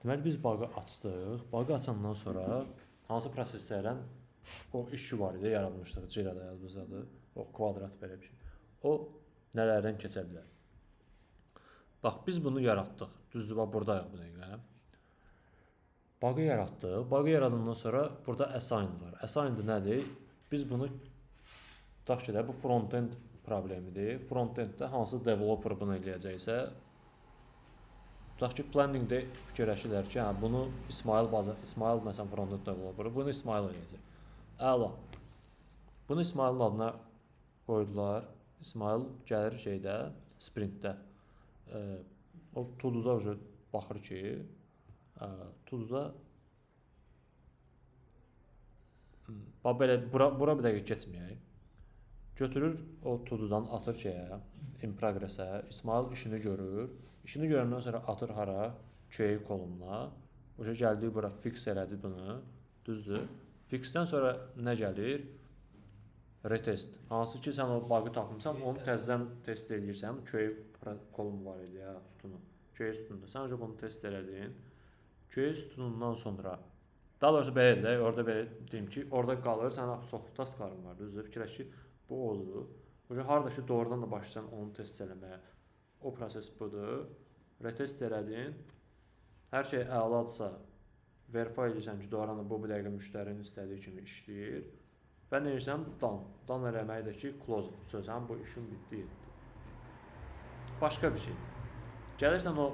Deməli biz bağı açdıq. Bağı açandan sonra hansı proseslərlə o işi var idi, yaradmışdıq. Jira-da yazmışdı. O kvadrat belə bir şey. O nələrdən keçə bilər? Bax biz bunu yaratdıq. Düzdür, bax burdayıq bu dəqiqə. Bağı yaratdıq. Bağı yaradandan sonra burada assign var. Assign nədir? Biz bunu tutaq ki, bu front-end problemidir. Front-enddə hansı developer bunu eləyəcəksə, tutaq ki, planningdə fikirləşirlər ki, hə, bunu İsmail məsələn front-end developer, bunu İsmail eləyəcək. Əla. Bunu İsmailin adına qoydular. İsmail gəlir şeydə, sprintdə. O to-do'da baxır ki, to-do'da bax belə bura bir dəqiqə keçməyək. Götürür o to-do'dan atır şeyə, in progress-ə. İsmail işini görür. İşini görəndən sonra atır hara? QA kolumuna. O şey gəldi bura fix elədi bunu. Düzdür? Fixdən sonra nə gəlir? Retest. Hansı ki sən o bağı tapmısan, onu təzədən test edirsən. QA kolumu var idi ya, sütunu. QA sütununda. Sən önce bunu test elədin. QA sütunundan sonra daha doğrusu belə də, orada belə deyim ki, orada qalır. Sənin çox taskların var, düzdür? Fikirləş ki, bu odur. Harada ki doğrudan da başlasan onu test eləməyə. O proses budur. Retest elədin. Hər şey əladırsa, verify edirsən ki, doğrudan da bu dəqiqə müştərinin istədiyi kimi işləyir. Və nə edirsən? Dan eləməyi də ki, close sözən bu işin bitdi. Başqa bir şey. Gəlirsən o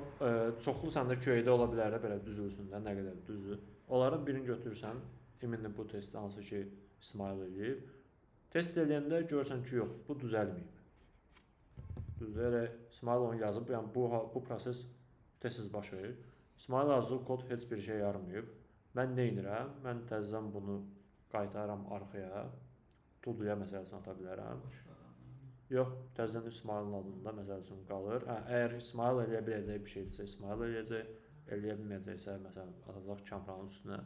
çoxlu səndə QA-də ola bilər belə düzülsün də, nə qədər düzdür. Onların birini götürürsən, iminli bu testi hansı ki İsmail eləyib. Test eləyəndə görürsən ki, yox, bu düzəlməyib. Düzdür, elə İsmail onu yazıb, yəni bu proses testsiz baş verir. İsmail yazdığı kod heç bir şey yarmayıb. Mən nə edirəm? Mən təzədən bunu qaytarıram arxaya. To-do'ya məsələsini ata bilərəm. Yox, təzədən İsmailin adında məsəl üçün qalır. Əgər İsmail eləyə biləcək bir şeydirsə, İsmail eləyəcək. Eləyə bilməyəcəksə, məsələn, atacaq kameranın üstünə.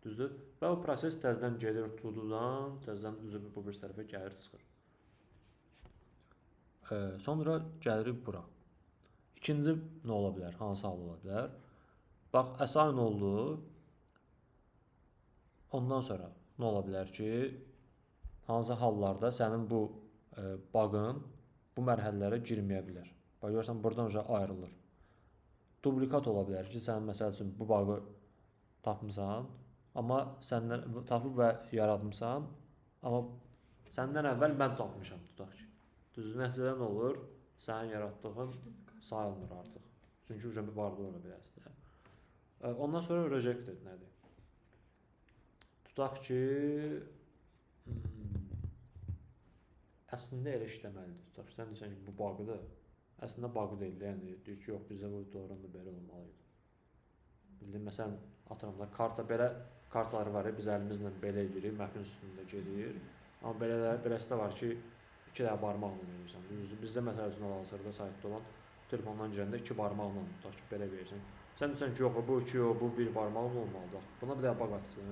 Düzdür? Və o proses təzədən gedir to-do'dan, təzədən üzü bu bir tərəfə gəlir, çıxır. Sonra gəlirik bura. İkinci nə ola bilər? Hansı hal ola bilər? Bax, assign oldu. Ondan sonra nə ola bilər ki, hansı hallarda sənin bu bug'ın bu mərhələlərə girməyə bilər. Bax, görürsən, buradan ayrılır. Dublikat ola bilər ki, sən məsəl üçün bu bug'ı tapmısan, amma səndən tapıb və yaratmısan, amma səndən əvvəl mən tapmışam, tutaq ki. Düzdür, nəticədə nə olur? Sənin yaratdığın sayılmır artıq. Çünki bir vardı ola bilərsə. Ondan sonra rejected nədir? Tutaq ki, əslində elə işləməlidir. Tutaq ki, sən deyirsən ki, bu bug'dır. Əslində bug deyil, yəni deyir ki, yox, bizdə bu doğrudan da belə olmalıydı. Bildin, məsələn, atıram da karta belə kartları var, biz əlimizlə belə edirik, mapin üstündə gedir. Amma beləsi də var ki, 2 dəfə barmaqla edirsən. Bizdə məsəl üçün hal-hazırda saytda olan telefondan girəndə 2 barmaqla tutaq ki, belə verirsən. Sən deyirsən ki, yox, bu 2, bu 1 barmaqla olmalıdır. Buna bir daha bug açsın.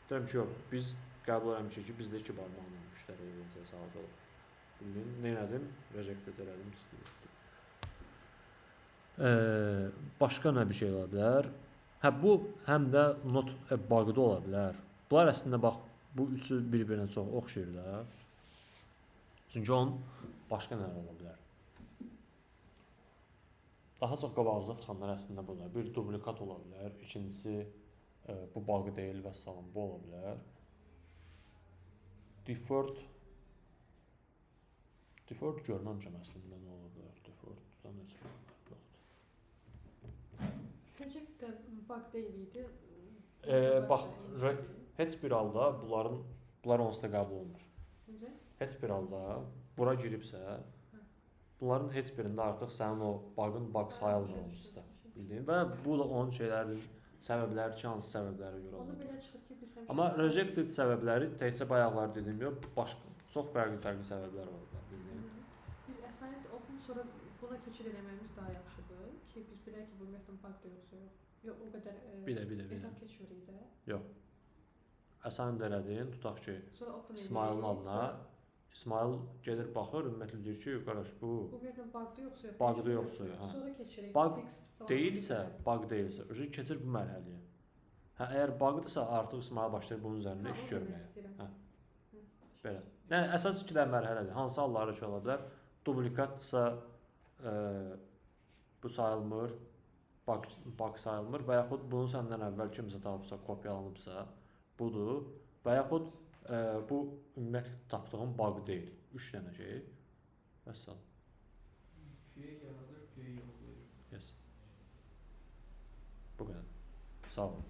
Deyirəm ki, yox, biz qəbul eləmişik ki, bizdə 2 barmaqla müştəri edəcək sağa sola. Bildin, nə elədim? Rejected elədim, çıxdı. Başqa nə bir şey ola bilər? Hə, bu həm də not bug-da ola bilər. Bunlar əslində bax, bu üçü bir-birinə çox oxşayır da. Çünki onun başqa nələr ola bilər? Daha çox qabağımıza çıxanlar əslində bunlar. Bir dublikat ola bilər, ikincisi bu bug deyil və salam, bu ola bilər. Default görməmişəm əslində nə ola bilər. Default-dan heç yoxdur. Rejectdə bug deyil idi. Bax, heç bir halda bunlar onsuz da qəbul olunmur. Necə? Heç bir halda bura giribsə, bunların heç birində artıq sənin o bug'ın bug sayılmır onsuz da. Bildin? Və bu da onun şeylərin səbəbləri ki, hansı səbəblərə görə olur. Onu belə çıxır ki, biz həmişə Amma rejected səbəbləri təkcə bayaqlar dediyim yox, başqa çox fərqli səbəblər var, bildin? Biz assigned open sonra buna keçid eləməyimiz daha yaxşıdır ki, biz bilək ki, bu ümumiyyətlə bug yoxsa yox. Yox, o qədər etap keçirik də. Yox. Assigned elədin, tutaq ki, İsmailin adına İsmail gelir baxır, ümumiyyətlə deyir ki, qardaş bu Ümumiyyətlə bug'da yoxsa yox. bug'da yoxsa yox. Hə. Sonra keçirik. Bug Fixed falan deyilsə, gibi. bug deyilsə, özü keçir bu mərhələyə. Hə, əgər bugdırsa artıq İsmail başlayır bunun üzərində iş görməyə. Hə. Belə. Yəni əsas 2 dənə mərhələdir. Hansı hallarda ki ola bilər? Duplikatsa bu sayılmır, bug sayılmır və yaxud bunu səndən əvvəl kimsə tapıbsa, kopyalanıbsa, budur. Və yaxud bu ümumiyyətlə tapdığın bug deyil. 3 dənə şey. Vəssalam. Q yaradır, Q yoxlayır. Yes. Bu qədər. Sağ olun.